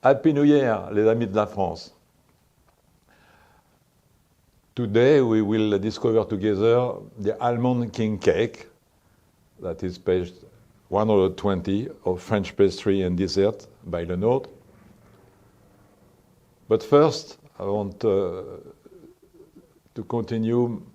Happy New Year, les amis de la France. Today we will discover together the almond king cake, that is page 120 of French Pastry and Desserts by Lenotre. But first, I want to continue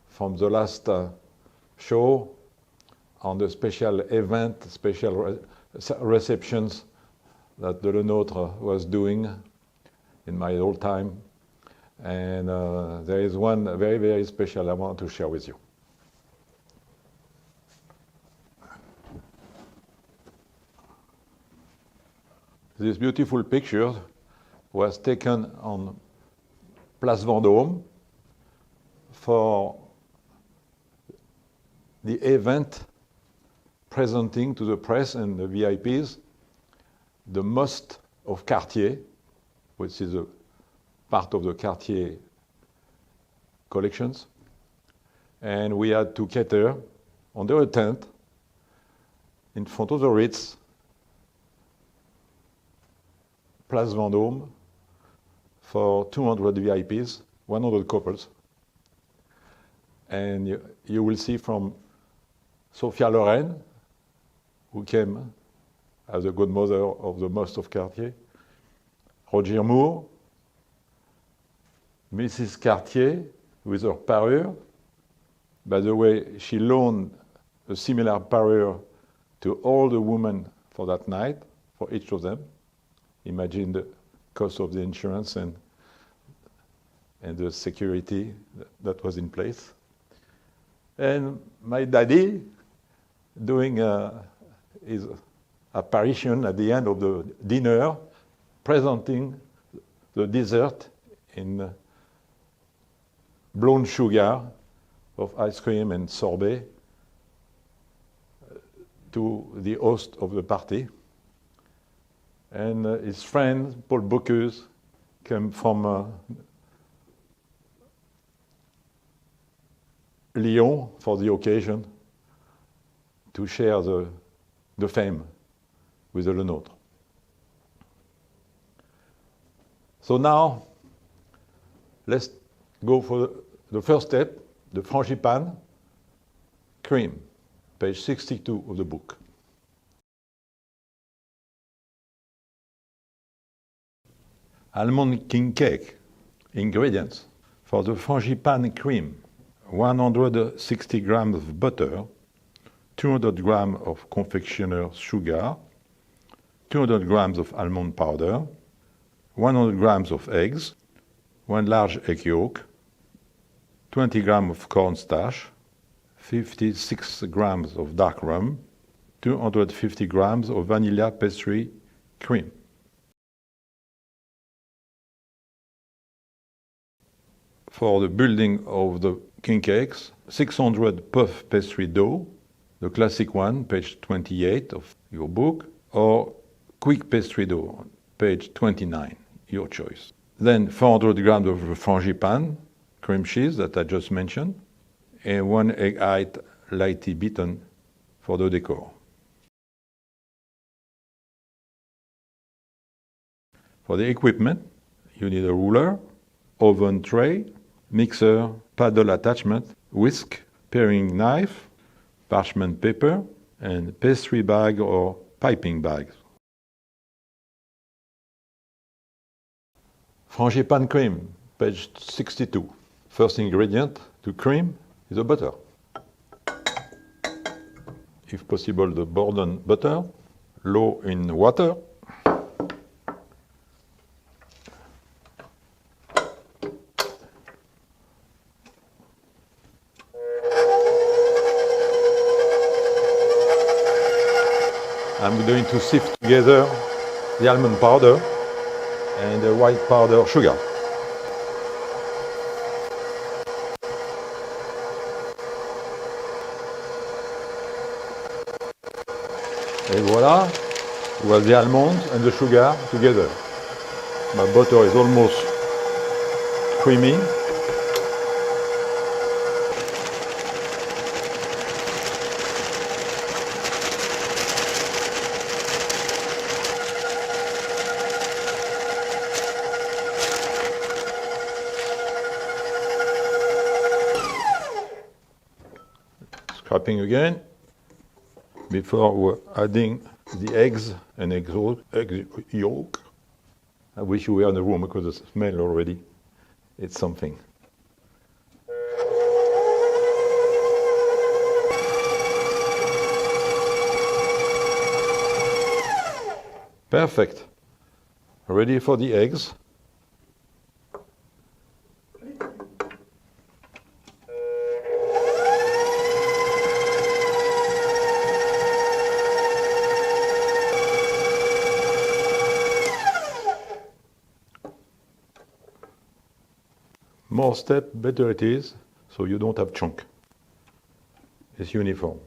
from the last show on the special event, special receptions that the Lenotre was doing in my old time. And there is one very, very special I want to share with you. This beautiful picture was taken on Place Vendôme for the event presenting to the press and the VIPs the most of Cartier, which is a part of the Cartier collections. And we had to cater under a tent in front of the Ritz, Place Vendôme, for 200 VIPs, 100 couples. And you will see from Sophia Loren, who came as a godmother of the most of Cartier, Roger Moore, Mrs. Cartier with her parure. By the way, she loaned a similar parure to all the women for that night, for each of them. Imagine the cost of the insurance and the security that was in place. And my daddy doing his apparition at the end of the dinner, presenting the dessert in blown sugar of ice cream and sorbet to the host of the party. And his friend, Paul Bocuse, came from Lyon for the occasion to share the fame with the Lenotre. So now, let's go for the first step, the frangipane cream, page 62 of the book. Almond king cake. Ingredients. For the frangipane cream, 160 grams of butter, 200 grams of confectioner's sugar, 200 grams of almond powder, 100 grams of eggs, 1 large egg yolk, 20 grams of cornstarch, 56 grams of dark rum, 250 grams of vanilla pastry cream. For the building of the king cakes, 600 puff pastry dough, the classic one, page 28 of your book, or quick pastry dough, page 29, your choice. Then 400 grams of frangipane, cream cheese that I just mentioned, and 1 egg white lightly beaten for the decor. For the equipment, you need a ruler, oven tray, mixer, paddle attachment, whisk, paring knife, parchment paper, and pastry bag or piping bags. Frangipane cream, page 62. First ingredient to cream is the butter. If possible, the Borden butter, low in water. I'm going to sift together the almond powder and the white powder sugar. And voila, we have the almonds and the sugar together. My butter is almost creamy. Scraping again before we're adding the eggs and egg yolk. I wish you were in the room because the smell already, it's something. Perfect. Ready for the eggs. More step, better it is, so you don't have chunk. It's uniform.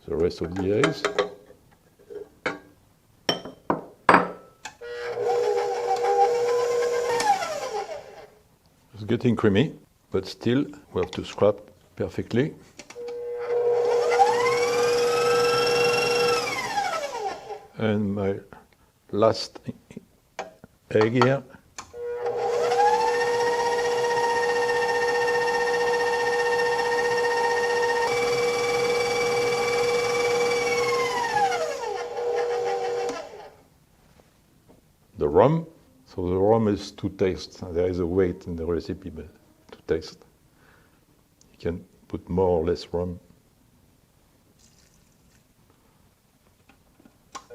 The rest of the eggs. It's getting creamy, but still we have to scrap perfectly. And my last egg here. The rum. So the rum is to taste. There is a weight in the recipe, but to taste. You can put more or less rum.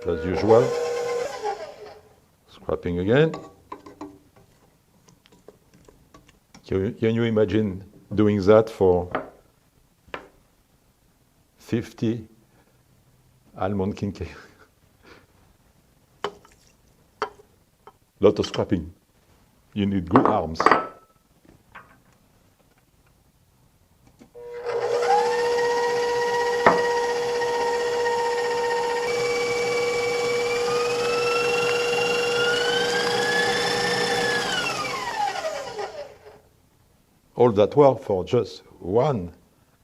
As usual, scraping again. Can you imagine doing that for 50 almond king cake? Lot of scrapping. You need good arms. All that work for just one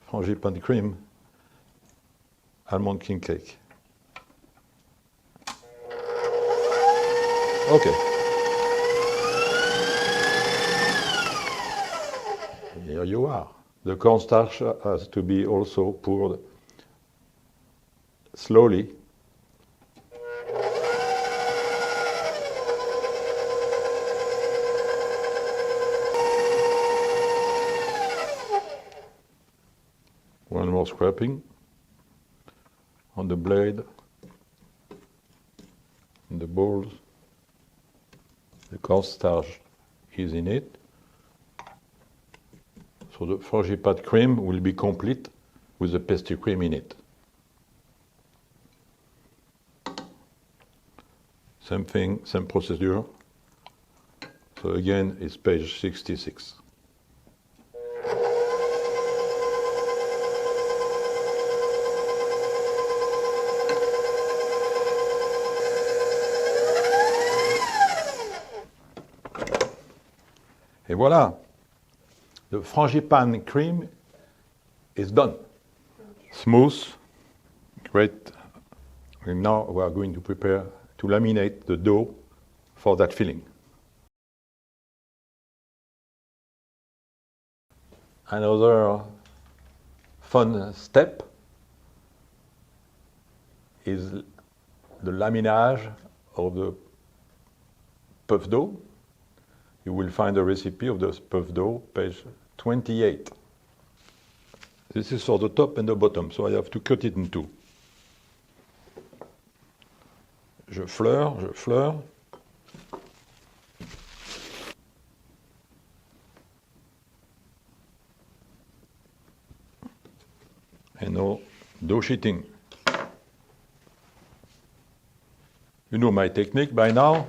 frangipane cream almond king cake. Okay. Here you are. The cornstarch has to be also poured slowly. One more scraping on the blade, in the bowls. The cornstarch is in it. So the frangipane cream will be complete with the pastry cream in it. Same thing, same procedure. So again, it's page 66. Et voilà, the frangipane cream is done. Smooth, great. And now we are going to prepare to laminate the dough for that filling. Another fun step is the laminage of the puff dough. You will find a recipe of the puff dough, page 28. This is for the top and the bottom, so I have to cut it in two. Je fleure. And now, dough sheeting. You know my technique by now.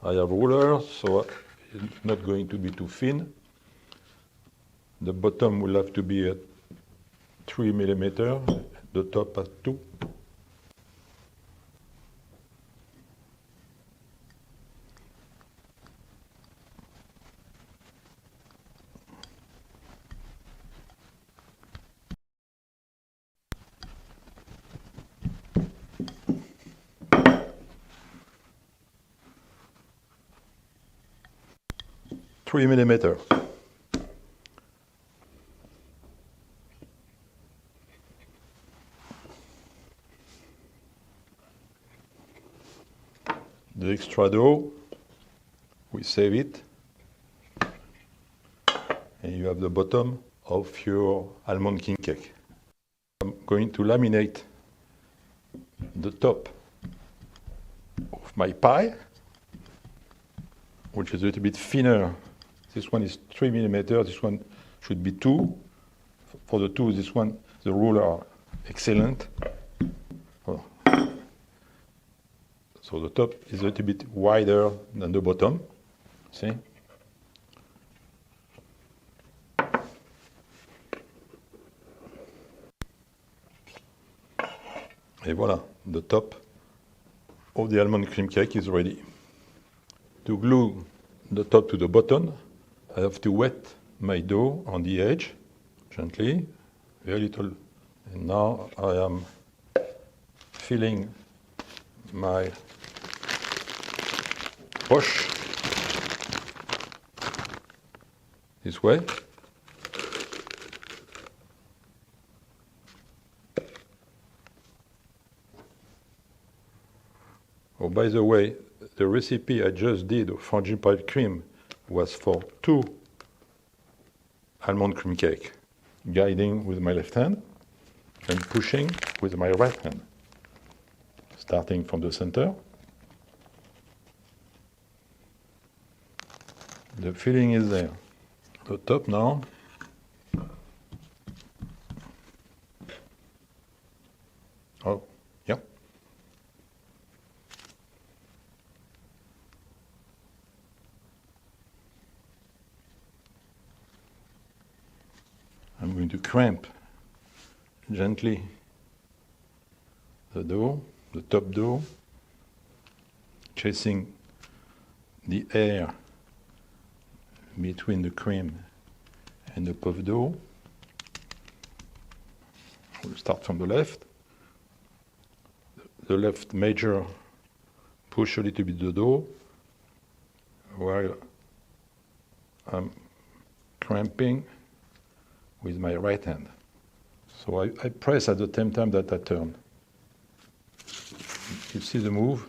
I have rulers, so it's not going to be too thin. The bottom will have to be at 3 millimeters, the top at 2. 3 millimeter. The extra dough, we save it, and you have the bottom of your almond king cake. I'm going to laminate the top of my pie, which is a little bit thinner. This one is 3 millimeter, this one should be 2. For the 2, this one, the ruler are excellent. Oh. So the top is a little bit wider than the bottom, see? Et voilà, the top of the almond cream cake is ready. To glue the top to the bottom, I have to wet my dough on the edge, gently, very little. And now I am filling my poche this way. Oh, by the way, the recipe I just did of frangipane cream was for 2 almond cream cake, guiding with my left hand and pushing with my right hand, starting from the center. The filling is there. The top now. Oh, yeah. I'm going to cramp gently the dough, the top dough, chasing the air between the cream and the puff dough. We'll start from the left. The left major push a little bit the dough while I'm cramping with my right hand. So I press at the same time that I turn. You see the move?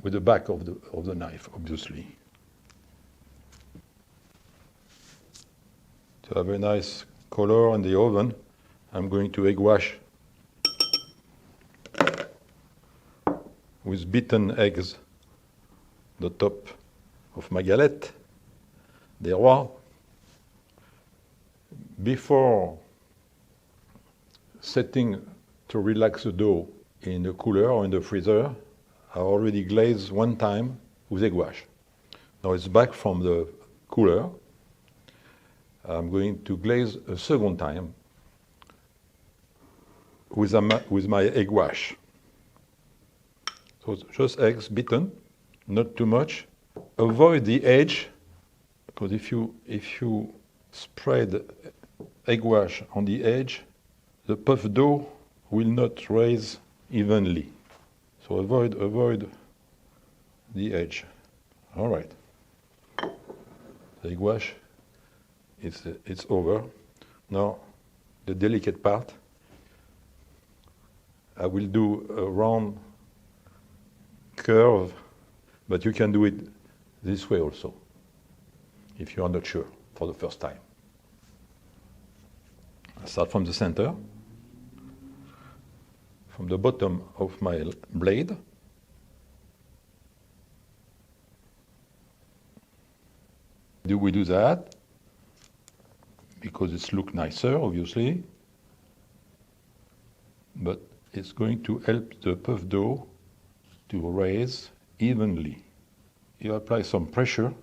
With the back of the knife, obviously. To have a nice color in the oven, I'm going to egg wash with beaten eggs the top of my galette des Rois. Before setting to relax the dough in the cooler or in the freezer, I already glazed one time with egg wash. Now it's back from the cooler. I'm going to glaze a second time with my egg wash. So just eggs beaten, not too much. Avoid the edge, because if you spread egg wash on the edge, the puff dough will not raise evenly. So avoid the edge. All right. The egg wash, it's over. Now, the delicate part. I will do a round curve, but you can do it this way also, if you are not sure for the first time. I start from the center, from the bottom of my blade. We do that because it's look nicer, obviously, but it's going to help the puff dough to raise evenly. You apply some pressure.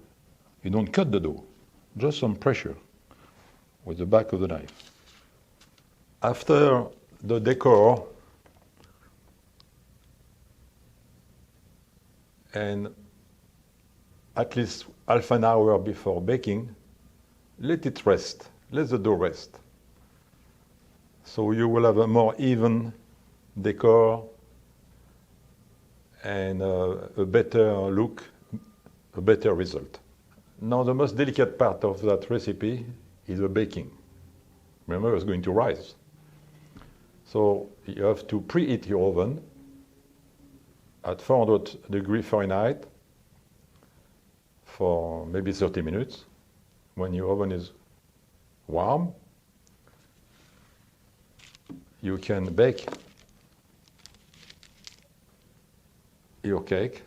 You don't cut the dough, just some pressure with the back of the knife. After the decor and at least half an hour before baking, let it rest. Let the dough rest. So you will have a more even decor and a better look, a better result. Now the most delicate part of that recipe is the baking. Remember, it's going to rise. So you have to preheat your oven at 400 degrees Fahrenheit for maybe 30 minutes. When your oven is warm, you can bake your cake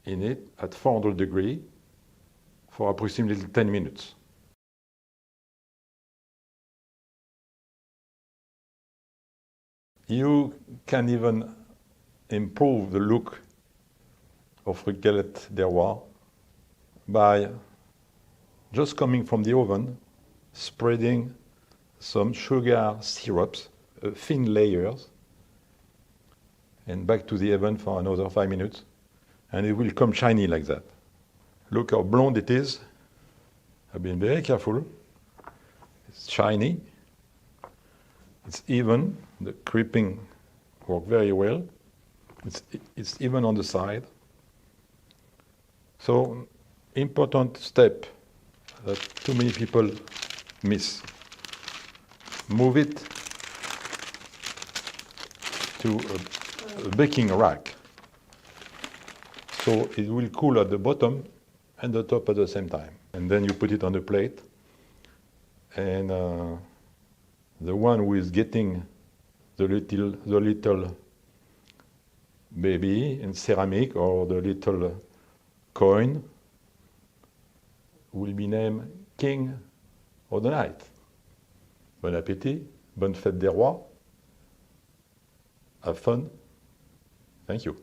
in it at 400 degrees for approximately 10 minutes. You can even improve the look of the Galette des Rois by just coming from the oven, spreading some sugar syrups, thin layers, and back to the oven for another 5 minutes, and it will come shiny like that. Look how blonde it is. I've been very careful. It's shiny. It's even. The crimping works very well. It's even on the side. So, important step that too many people miss. Move it to a baking rack. So it will cool at the bottom and the top at the same time. And then you put it on the plate. And the one who is getting the little baby in ceramic or the little coin will be named King of the Night. Bon appétit, bonne fête des rois. Have fun. Thank you.